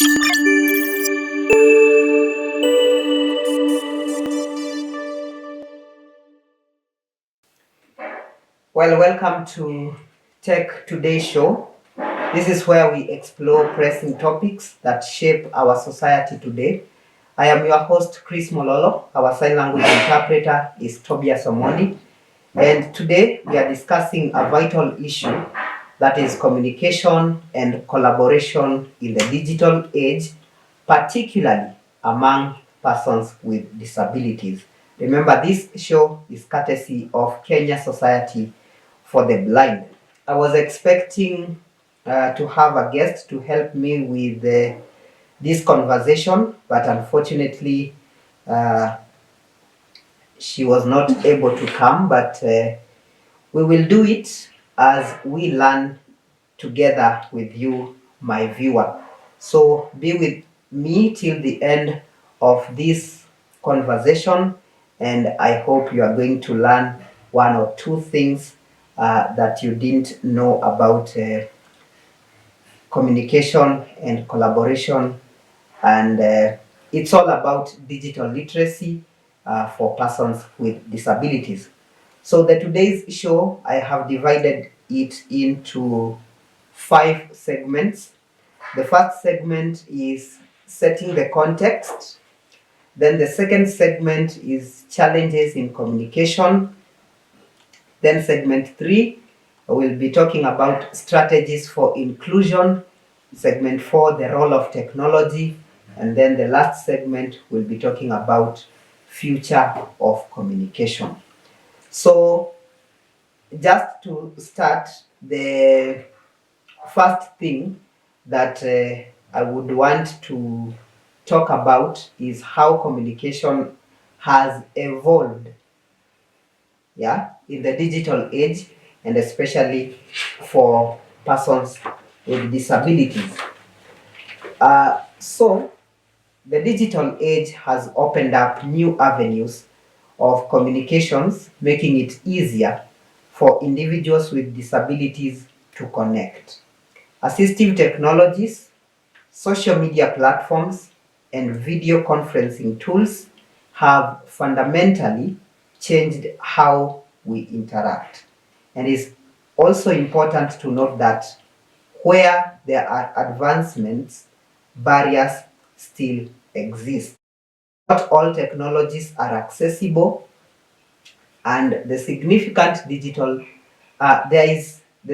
Well, welcome to Tech Today Show. This is where we explore pressing topics that shape our society today. I am your host, Chris Mwololo. Our sign language interpreter is Tobias Omondi. And today we are discussing a vital issue, that is communication and collaboration in the digital age, particularly among persons with disabilities. Remember, this show is courtesy of Kenya Society for the Blind. I was expecting to have a guest to help me with this conversation, but unfortunately, uh, she was not able to come. But we will do it as we learn together with you, my viewer. So be with me till the end of this conversation, and I hope you are going to learn one or two things that you didn't know about communication and collaboration, and it's all about digital literacy for persons with disabilities. So the today's show, I have divided it into 5 segments. The first segment is setting the context. Then the second segment is challenges in communication. Then segment 3, we'll be talking about strategies for inclusion. Segment 4, the role of technology. And then the last segment, we'll be talking about future of communication. So just to start, the first thing that I would want to talk about is how communication has evolved, in the digital age, and especially for persons with disabilities. So the digital age has opened up new avenues of communications, making it easier for individuals with disabilities to connect. Assistive technologies, social media platforms, and video conferencing tools have fundamentally changed how we interact. And it's also important to note that where there are advancements, barriers still exist. Not all technologies are accessible, and there is the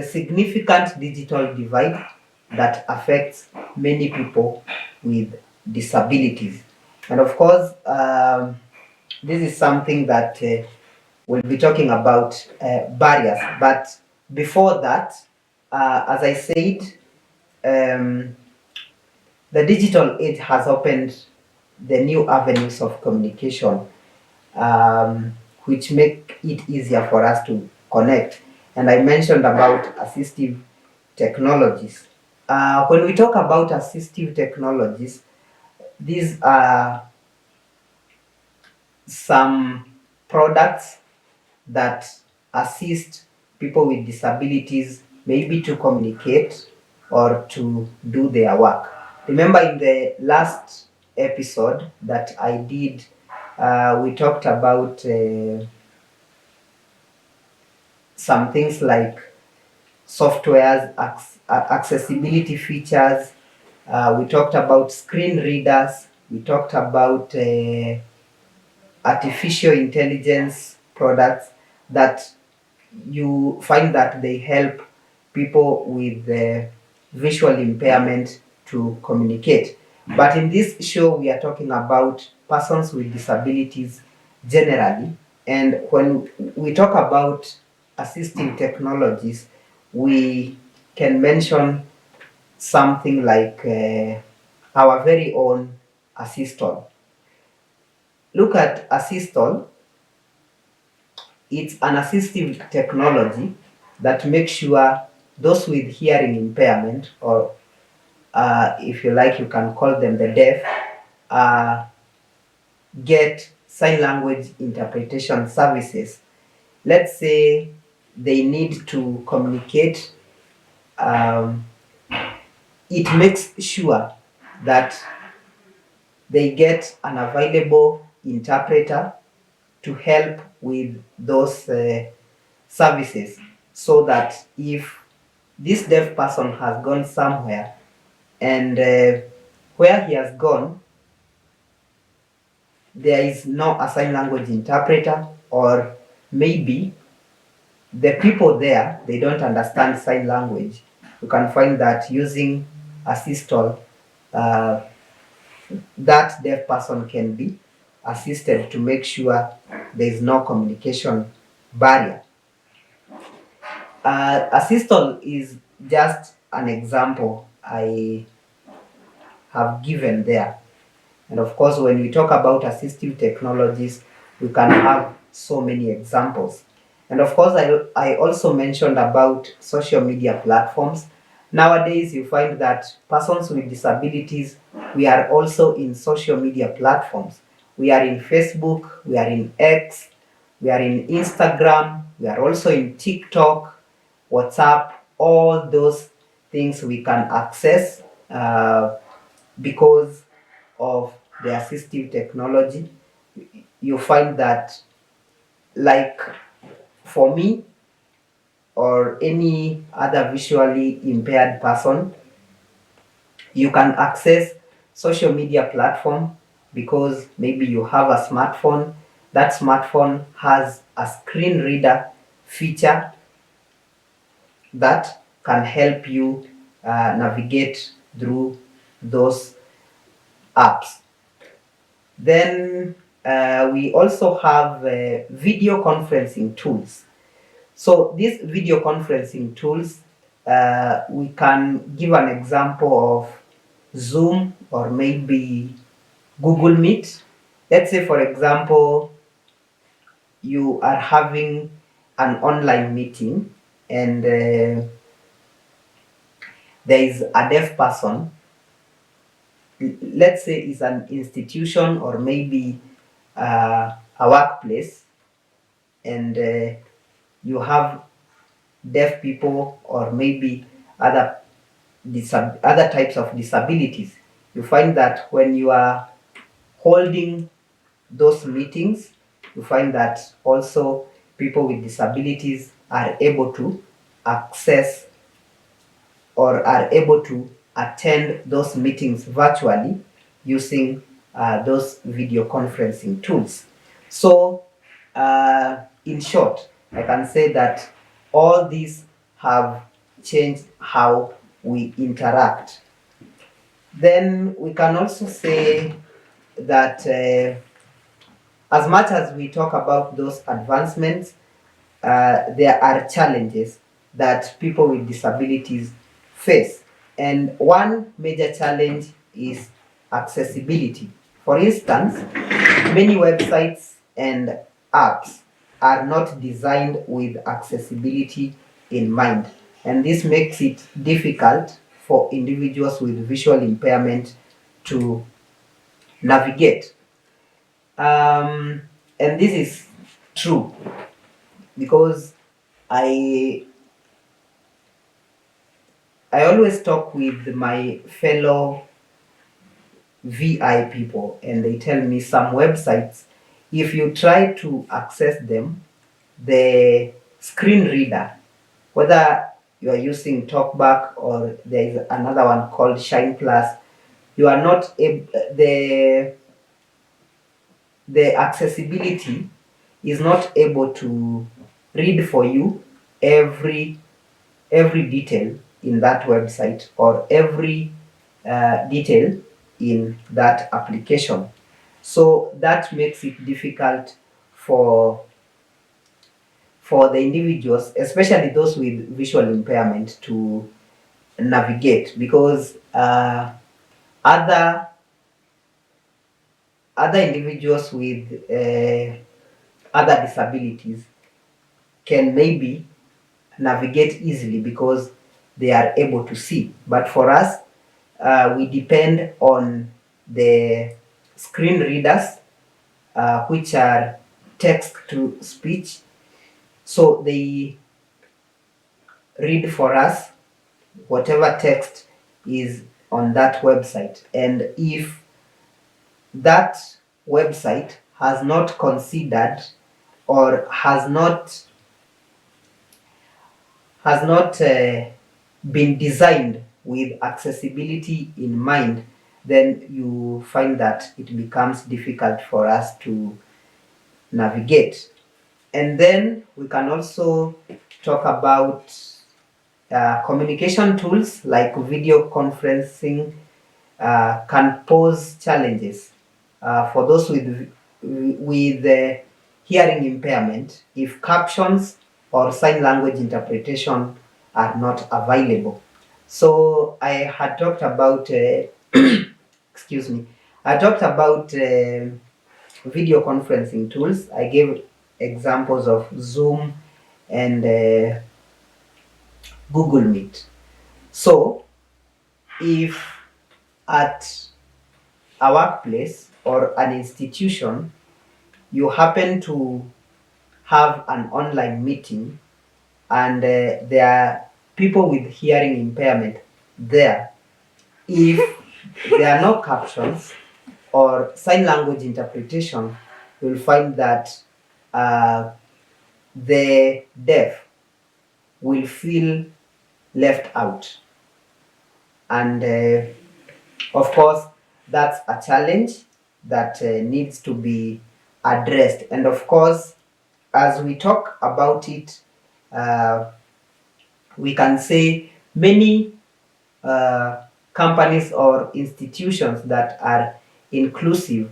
significant digital divide that affects many people with disabilities. And of course, this is something that we'll be talking about barriers. But before that, as I said, the digital age has opened the new avenues of communication, which make it easier for us to connect. And I mentioned about assistive technologies. When we talk about assistive technologies, these are some products that assist people with disabilities maybe to communicate or to do their work. Remember in the last episode that I did, we talked about some things like softwares, accessibility features. We talked about screen readers. We talked about artificial intelligence products that you find that they help people with visual impairment to communicate. But in this show, we are talking about persons with disabilities generally. And when we talk about assistive technologies, we can mention something like our very own Assistol. Look at Assistol. It's an assistive technology that makes sure those with hearing impairment, or if you like, you can call them the deaf, get sign language interpretation services. Let's say they need to communicate. It makes sure that they get an available interpreter to help with those services, so that if this deaf person has gone somewhere and where he has gone there is no a sign language interpreter, or maybe the people there they don't understand sign language, you can find that using Assistol, uh, that deaf person can be assisted to make sure there is no communication barrier. Assistol is just an example I have given there. And of course, when we talk about assistive technologies, we can have so many examples. And of course, I also mentioned about social media platforms. Nowadays, you find that persons with disabilities, we are also in social media platforms. We are in Facebook, we are in X, we are in Instagram, we are also in TikTok, WhatsApp, all those things we can access because of the assistive technology. You find that, like for me or any other visually impaired person, you can access social media platform because maybe you have a smartphone. That smartphone has a screen reader feature that can help you navigate through those apps. Then we also have video conferencing tools. So these video conferencing tools, we can give an example of Zoom or maybe Google Meet. Let's say, for example, you are having an online meeting and there is a deaf person. Let's say it's an institution or maybe a workplace, and you have deaf people or maybe other other types of disabilities. You find that when you are holding those meetings, you find that also people with disabilities are able to access or are able to attend those meetings virtually using those video conferencing tools. So, in short, I can say that all these have changed how we interact. Then we can also say that as much as we talk about those advancements, there are challenges that people with disabilities face. And one major challenge is accessibility. For instance, many websites and apps are not designed with accessibility in mind. And this makes it difficult for individuals with visual impairment to navigate. And this is true because I I always talk with my fellow VI people and they tell me some websites, if you try to access them, the screen reader, whether you are using TalkBack or there is another one called Shine Plus, you are not able, the accessibility is not able to read for you every detail in that website or every detail in that application. So that makes it difficult for the individuals, especially those with visual impairment, to navigate because other individuals with other disabilities can maybe navigate easily because they are able to see. But for us, we depend on the screen readers, which are text to speech. So they read for us whatever text is on that website, and if that website has not considered or has not been designed with accessibility in mind, then you find that it becomes difficult for us to navigate. And then we can also talk about communication tools like video conferencing can pose challenges for those with hearing impairment if captions or sign language interpretation are not available. So I had talked about excuse me. I talked about video conferencing tools. I gave examples of Zoom and Google Meet. So if at a workplace or an institution you happen to have an online meeting and there are people with hearing impairment there, if there are no captions or sign language interpretation, you'll find that the deaf will feel left out. And of course, that's a challenge that needs to be addressed. And of course, as we talk about it, we can say many companies or institutions that are inclusive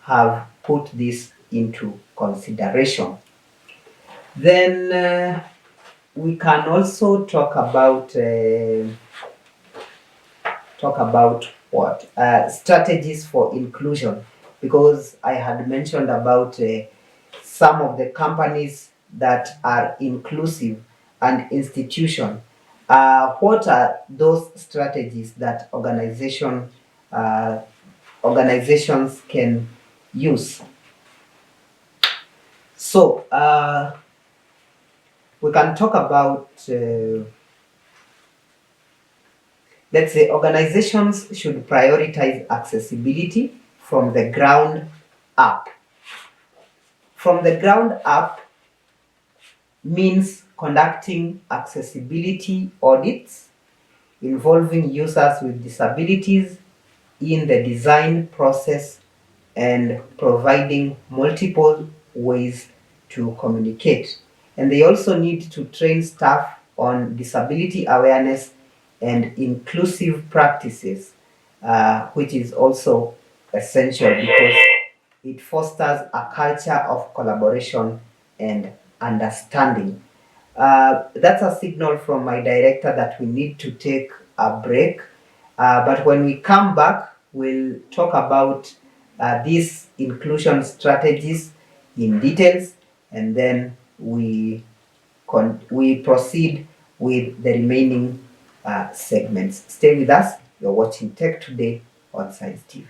have put this into consideration. Then we can also talk about what strategies for inclusion, because I had mentioned about some of the companies that are inclusive and institution. What are those strategies that organizations can use? So we can talk about let's say organizations should prioritize accessibility from the ground up. From the ground up means conducting accessibility audits involving users with disabilities in the design process and providing multiple ways to communicate. And they also need to train staff on disability awareness and inclusive practices, which is also essential because it fosters a culture of collaboration and understanding. That's a signal from my director that we need to take a break. But when we come back, we'll talk about these inclusion strategies in details, and then we proceed with the remaining segments. Stay with us. You're watching Tech Today on Science TV.